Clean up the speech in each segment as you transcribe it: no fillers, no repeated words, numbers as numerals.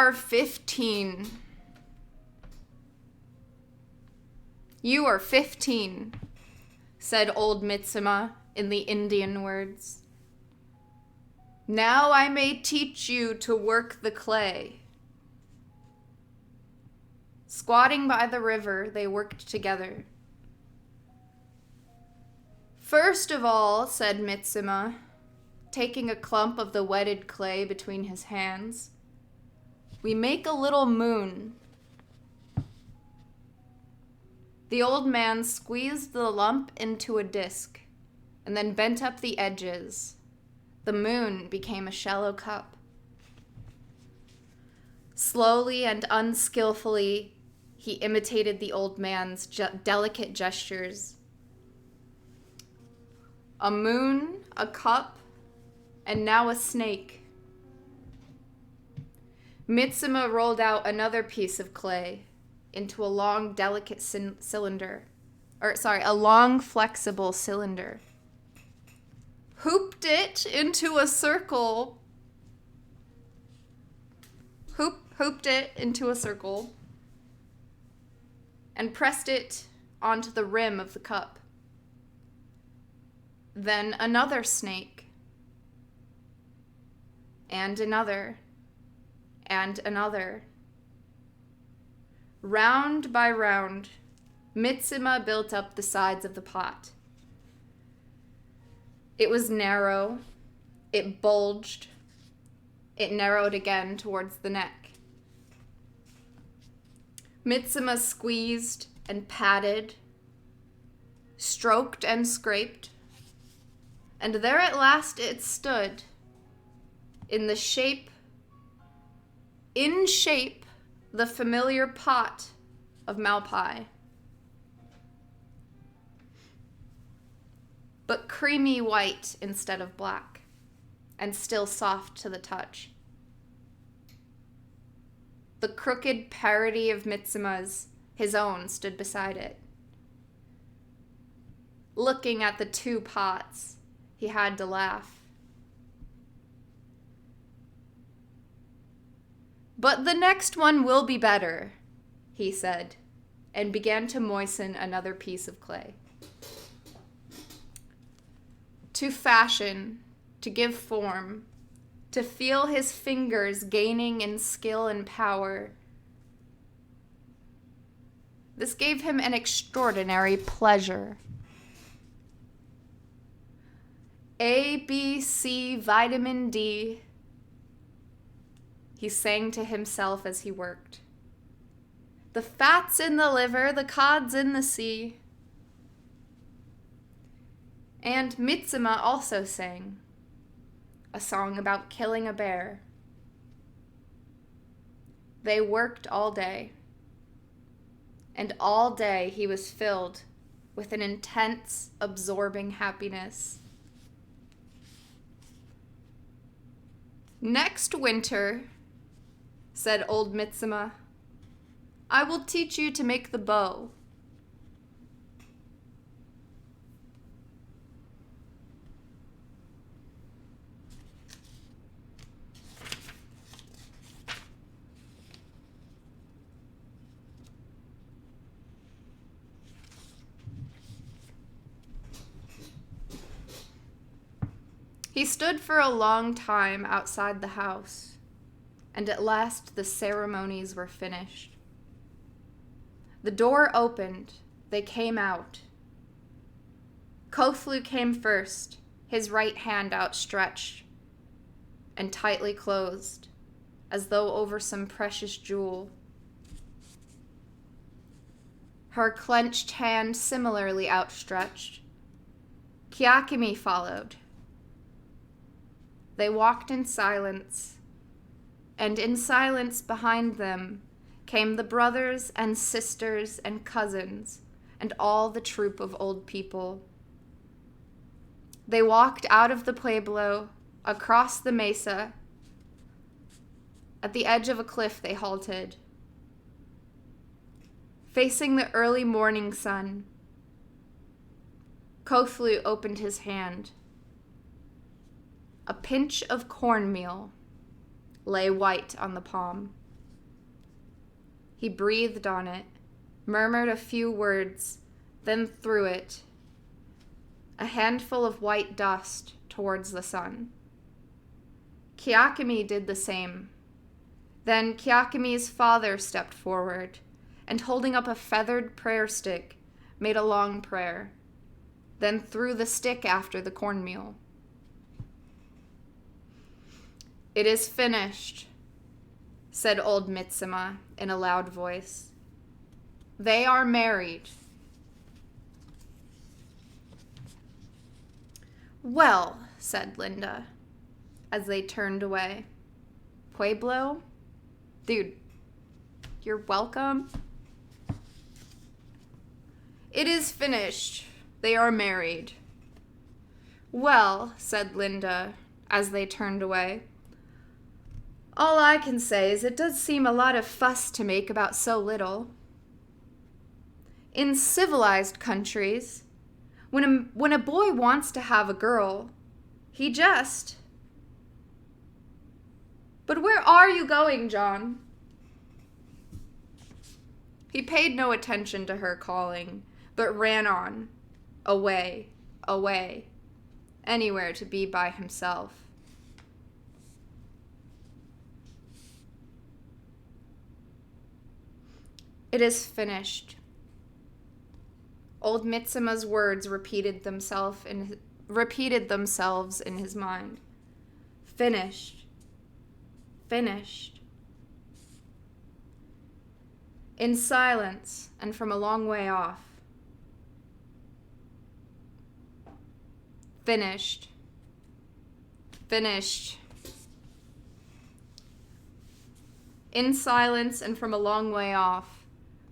are 15. You are 15, said old Mitsima in the Indian words. Now I may teach you to work the clay. Squatting by the river, they worked together. First of all, said Mitsima, taking a clump of the wetted clay between his hands, we make a little moon. The old man squeezed the lump into a disc and then bent up the edges. The moon became a shallow cup. Slowly and unskillfully, he imitated the old man's delicate gestures. A moon, a cup, and now a snake. Mitsima rolled out another piece of clay into a long, delicate a long, flexible cylinder. Hooped it into a circle. Hooped it into a circle and pressed it onto the rim of the cup. Then another snake, and another, and another. Round by round, Mitsima built up the sides of the pot. It was narrow, it bulged, it narrowed again towards the neck. Mitsima squeezed and patted, stroked and scraped, and there at last it stood, in shape, the familiar pot of Malpai. But creamy white instead of black, and still soft to the touch. The crooked parody of Mitsima's, his own, stood beside it. Looking at the two pots, he had to laugh. But the next one will be better, he said, and began to moisten another piece of clay. To fashion, to give form, to feel his fingers gaining in skill and power. This gave him an extraordinary pleasure. A, B, C, vitamin D, he sang to himself as he worked. The fat's in the liver, the cod's in the sea. And Mitsima also sang a song about killing a bear. They worked all day, and all day he was filled with an intense, absorbing happiness. Next winter, said old Mitsima, I will teach you to make the bow. He stood for a long time outside the house, and at last the ceremonies were finished. The door opened, they came out. Koflu came first, his right hand outstretched and tightly closed, as though over some precious jewel. Her clenched hand similarly outstretched. Kiakimi followed. They walked in silence, and in silence behind them came the brothers and sisters and cousins and all the troop of old people. They walked out of the pueblo, across the mesa. At the edge of a cliff they halted. Facing the early morning sun, Koflu opened his hand. A pinch of cornmeal lay white on the palm. He breathed on it, murmured a few words, then threw it, a handful of white dust, towards the sun. Kyakume did the same. Then Kyakume's father stepped forward, and holding up a feathered prayer stick, made a long prayer, then threw the stick after the cornmeal. "It is finished," said old Mitsuma in a loud voice. "They are married." "Well," said Linda, as they turned away. "Pueblo? Dude, you're welcome." "It is finished. They are married." "Well," said Linda, as they turned away. "All I can say is it does seem a lot of fuss to make about so little. In civilized countries, when a boy wants to have a girl, he just... But where are you going, John?" He paid no attention to her calling, but ran on, away, away, anywhere to be by himself. "It is finished." Old Mitsuma's words repeated themselves in his mind. Finished. Finished. In silence and from a long way off. Finished. Finished. In silence and from a long way off,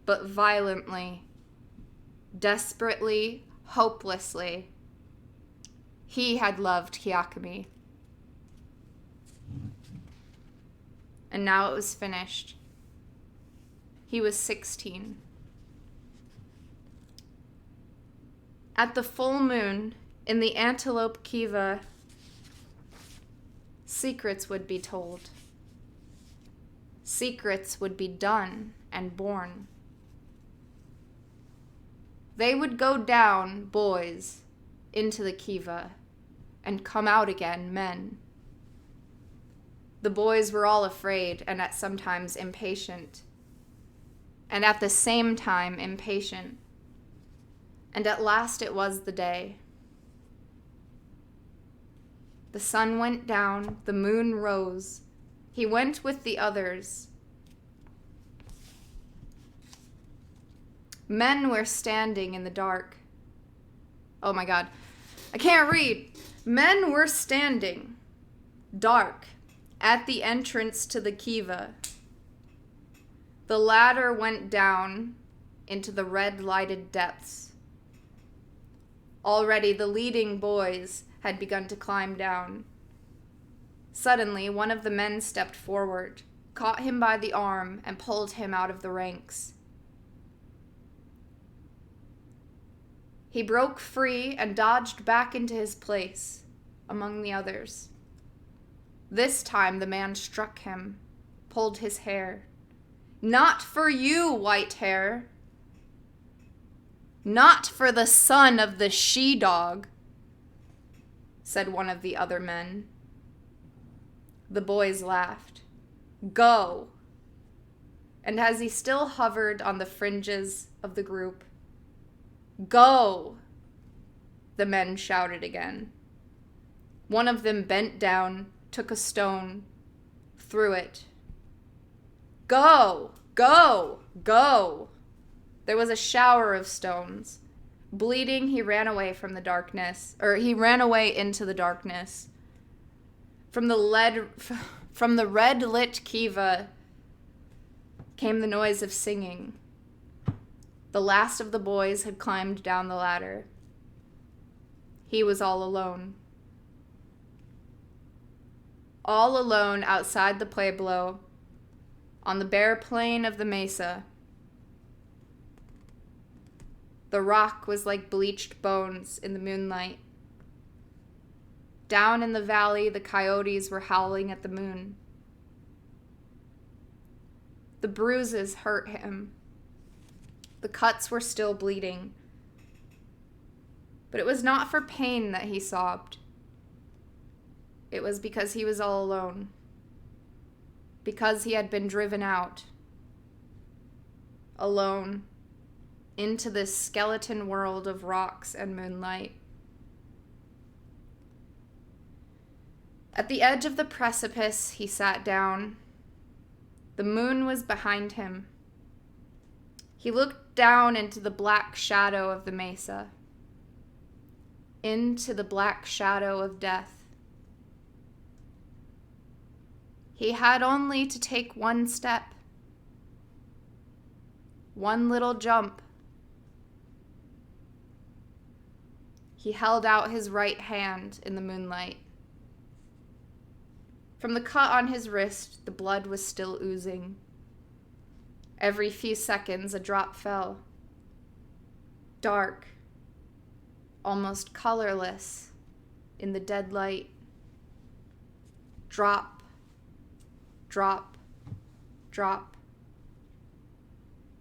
but violently, desperately, hopelessly, he had loved Kyakume. And now it was finished. He was 16. At the full moon, in the Antelope Kiva, secrets would be told. Secrets would be done and born. They would go down, boys, into the Kiva, and come out again, men. The boys were all afraid and at sometimes impatient, and at the same time impatient. And at last it was the day. The sun went down, the moon rose. He went with the others. Men were standing in the dark. Oh my God, I can't read. Men were standing, dark, at the entrance to the Kiva. The ladder went down into the red-lighted depths. Already the leading boys had begun to climb down. Suddenly, one of the men stepped forward, caught him by the arm, and pulled him out of the ranks. He broke free and dodged back into his place among the others. This time the man struck him, pulled his hair. "Not for you, White Hair. Not for the son of the she-dog," said one of the other men. The boys laughed. "Go." And as he still hovered on the fringes of the group, "Go," the men shouted again. One of them bent down, took a stone, threw it. "Go! Go! Go!" There was a shower of stones. Bleeding, he ran away from the darkness, or he ran away into the darkness. From the red-lit Kiva came the noise of singing. The last of the boys had climbed down the ladder. He was all alone. All alone outside the pueblo, on the bare plain of the mesa. The rock was like bleached bones in the moonlight. Down in the valley, the coyotes were howling at the moon. The bruises hurt him. The cuts were still bleeding. But it was not for pain that he sobbed. It was because he was all alone. Because he had been driven out. Alone. Into this skeleton world of rocks and moonlight. At the edge of the precipice, he sat down. The moon was behind him. He looked down into the black shadow of the mesa. Into the black shadow of death. He had only to take one step. One little jump. He held out his right hand in the moonlight. From the cut on his wrist, the blood was still oozing. Every few seconds, a drop fell. Dark, almost colorless, in the dead light. Drop, drop, drop.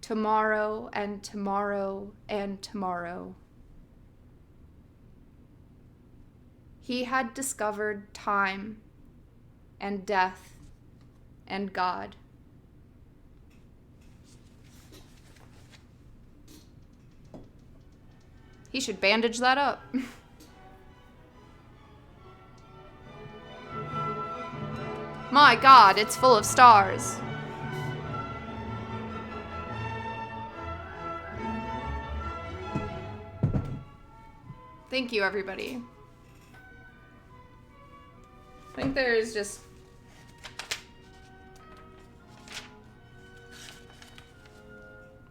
Tomorrow and tomorrow and tomorrow. He had discovered time and death and God. He should bandage that up. My God, it's full of stars. Thank you, everybody. I think there's just...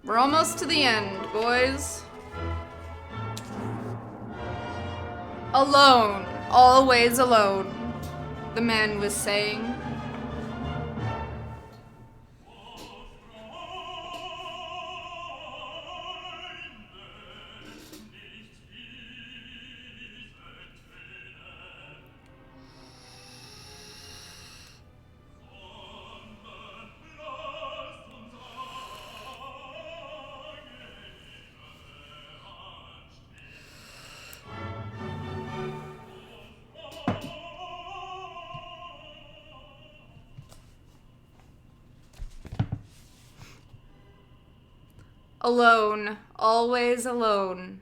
We're almost to the end, boys. Alone, always alone, the man was saying. Alone, always alone,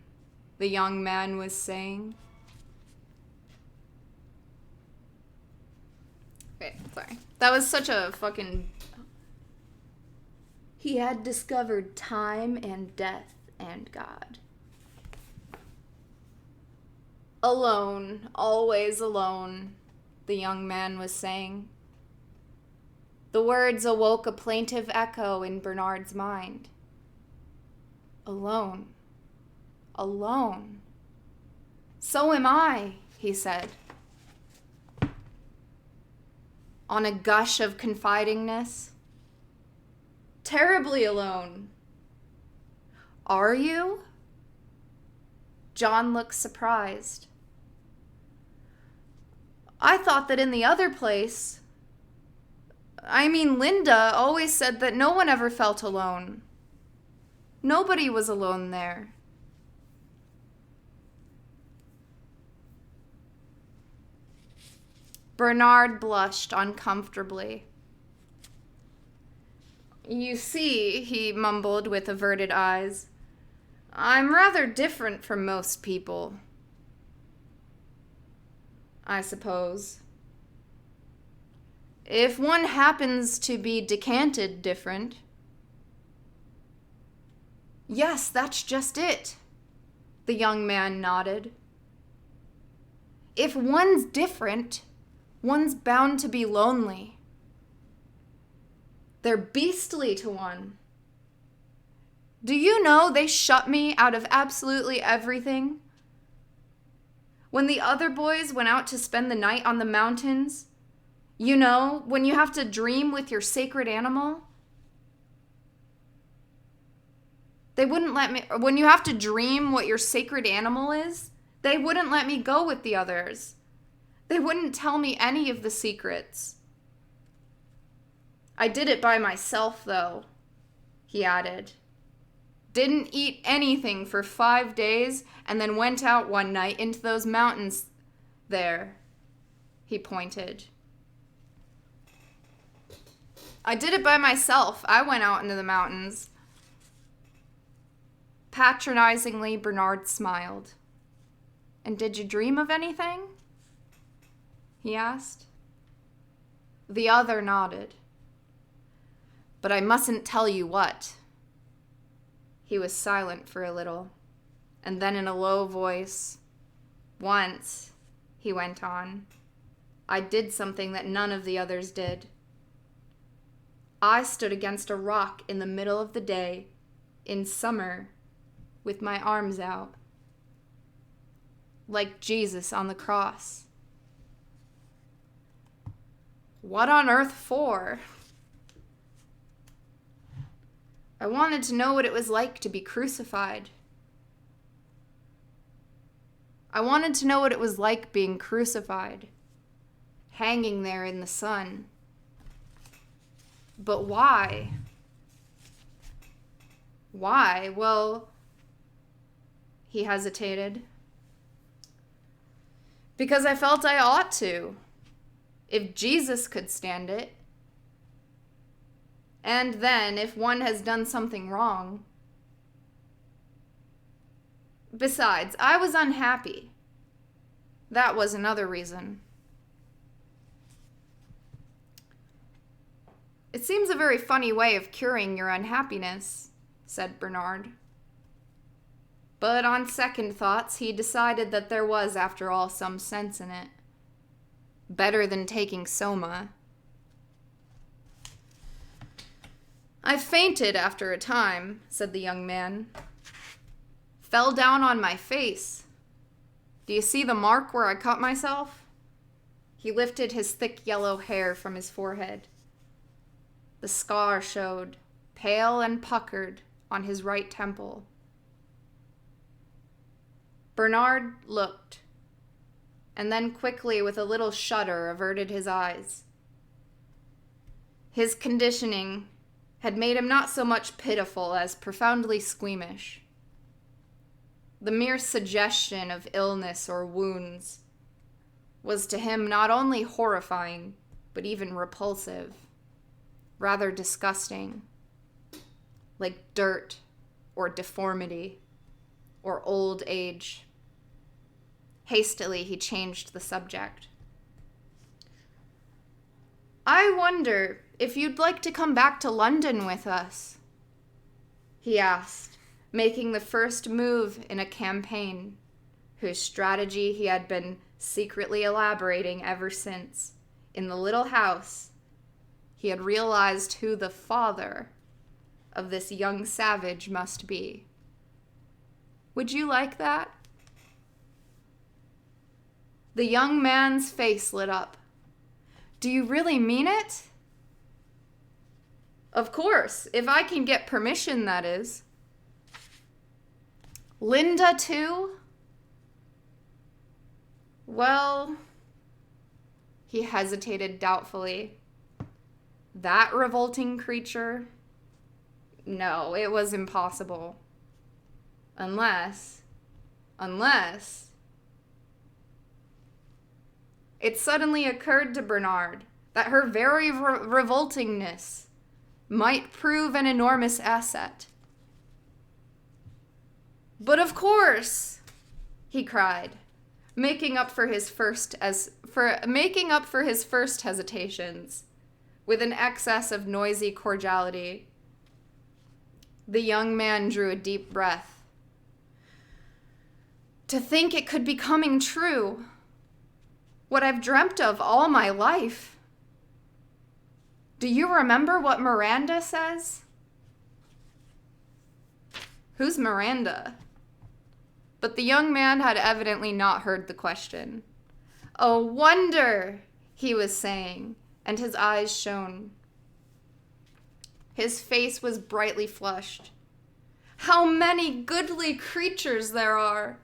the young man was saying. Wait, sorry. That was such a fucking... He had discovered time and death and God. Alone, always alone, the young man was saying. The words awoke a plaintive echo in Bernard's mind. Alone. Alone. So am I, he said. On a gush of confidingness. Terribly alone. Are you? John looked surprised. I thought that in the other place... Linda always said that no one ever felt alone. Nobody was alone there. Bernard blushed uncomfortably. You see, he mumbled with averted eyes, I'm rather different from most people. I suppose. If one happens to be decanted different... Yes, that's just it, the young man nodded. If one's different, one's bound to be lonely. They're beastly to one. Do you know they shut me out of absolutely everything? When the other boys went out to spend the night on the mountains, you know, when you have to dream with your sacred animal, they wouldn't let me, when you have to dream what your sacred animal is, they wouldn't let me go with the others. They wouldn't tell me any of the secrets. I did it by myself, though, he added. Didn't eat anything for 5 days and then went out one night into those mountains there, he pointed. I did it by myself. I went out into the mountains. Patronizingly, Bernard smiled. And did you dream of anything? He asked. The other nodded. But I mustn't tell you what. He was silent for a little, and then in a low voice, once, he went on, I did something that none of the others did. I stood against a rock in the middle of the day, in summer, with my arms out, like Jesus on the cross. What on earth for? I wanted to know what it was like to be crucified. I wanted to know what it was like being crucified, hanging there in the sun. But why? Why? Well, he hesitated. Because I felt I ought to. If Jesus could stand it. And then, if one has done something wrong. Besides, I was unhappy. That was another reason. It seems a very funny way of curing your unhappiness, said Bernard. But on second thoughts, he decided that there was, after all, some sense in it. Better than taking soma. I fainted after a time, said the young man. Fell down on my face. Do you see the mark where I cut myself? He lifted his thick yellow hair from his forehead. The scar showed, pale and puckered, on his right temple. Bernard looked, and then quickly, with a little shudder, averted his eyes. His conditioning had made him not so much pitiful as profoundly squeamish. The mere suggestion of illness or wounds was to him not only horrifying, but even repulsive, rather disgusting, like dirt or deformity or old age. Hastily, he changed the subject. I wonder if you'd like to come back to London with us, he asked, making the first move in a campaign whose strategy he had been secretly elaborating ever since, in the little house, he had realized who the father of this young savage must be. Would you like that? The young man's face lit up. Do you really mean it? Of course, if I can get permission, that is. Linda, too? Well, he hesitated doubtfully. That revolting creature? No, it was impossible. Unless... It suddenly occurred to Bernard that her very revoltingness might prove an enormous asset. But of course, he cried, making up for his first hesitations with an excess of noisy cordiality. The young man drew a deep breath. To think it could be coming true. What I've dreamt of all my life. Do you remember what Miranda says? Who's Miranda? But the young man had evidently not heard the question. A wonder, he was saying, and his eyes shone. His face was brightly flushed. How many goodly creatures there are!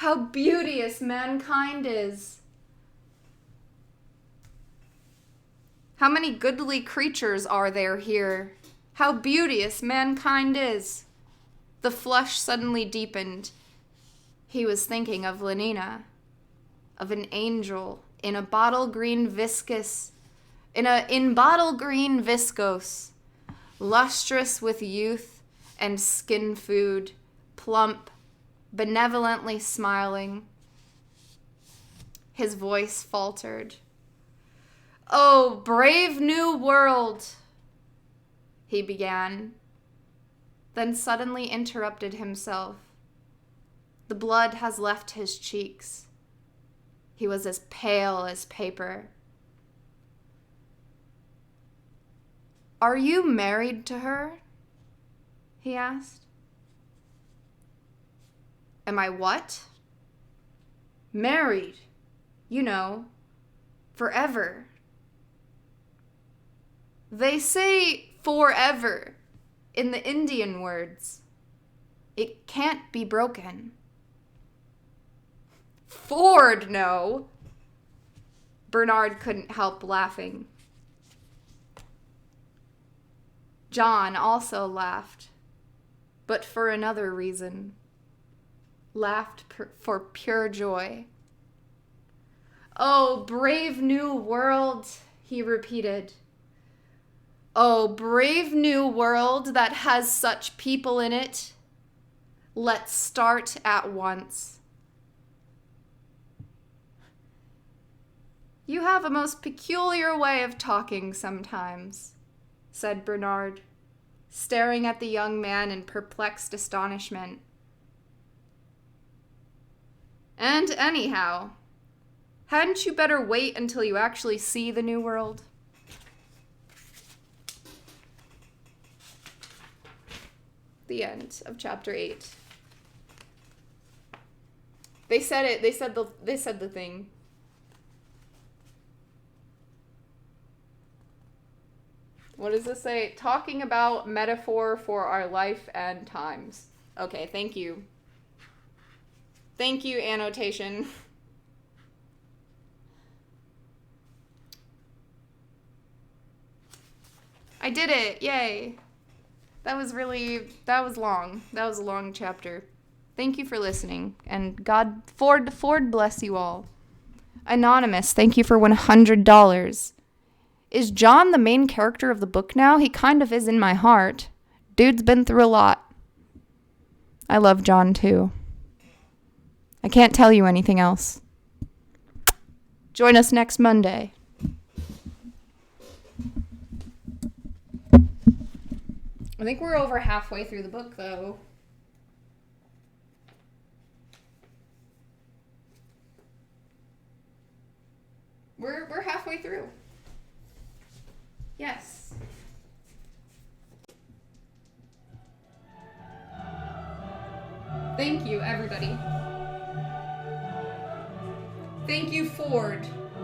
How beauteous mankind is! How many goodly creatures are there here? How beauteous mankind is. The flush suddenly deepened. He was thinking of Lenina, of an angel in a bottle green viscose, in bottle green viscose, lustrous with youth and skin food, plump, benevolently smiling. His voice faltered. "Oh, brave new world," he began, then suddenly interrupted himself. The blood has left his cheeks. He was as pale as paper. "Are you married to her?" he asked. "Am I what?" "Married. You know, forever." "They say forever in the Indian words. It can't be broken." "Ford, no." Bernard couldn't help laughing. John also laughed, but for another reason. Laughed for pure joy. "Oh, brave new world," he repeated. "Oh, brave new world that has such people in it. Let's start at once." "You have a most peculiar way of talking sometimes," said Bernard, staring at the young man in perplexed astonishment. "And anyhow, hadn't you better wait until you actually see the New World?" The end of chapter 8. They said it. They said the thing. What does this say? Talking about metaphor for our life and times. Okay, thank you. Thank you, annotation. I did it. Yay. That was long. That was a long chapter. Thank you for listening. And Ford bless you all. Anonymous, thank you for $100. Is John the main character of the book now? He kind of is in my heart. Dude's been through a lot. I love John too. I can't tell you anything else. Join us next Monday. I think we're over halfway through the book, though. We're halfway through. Yes. Thank you, everybody. Thank you, Ford.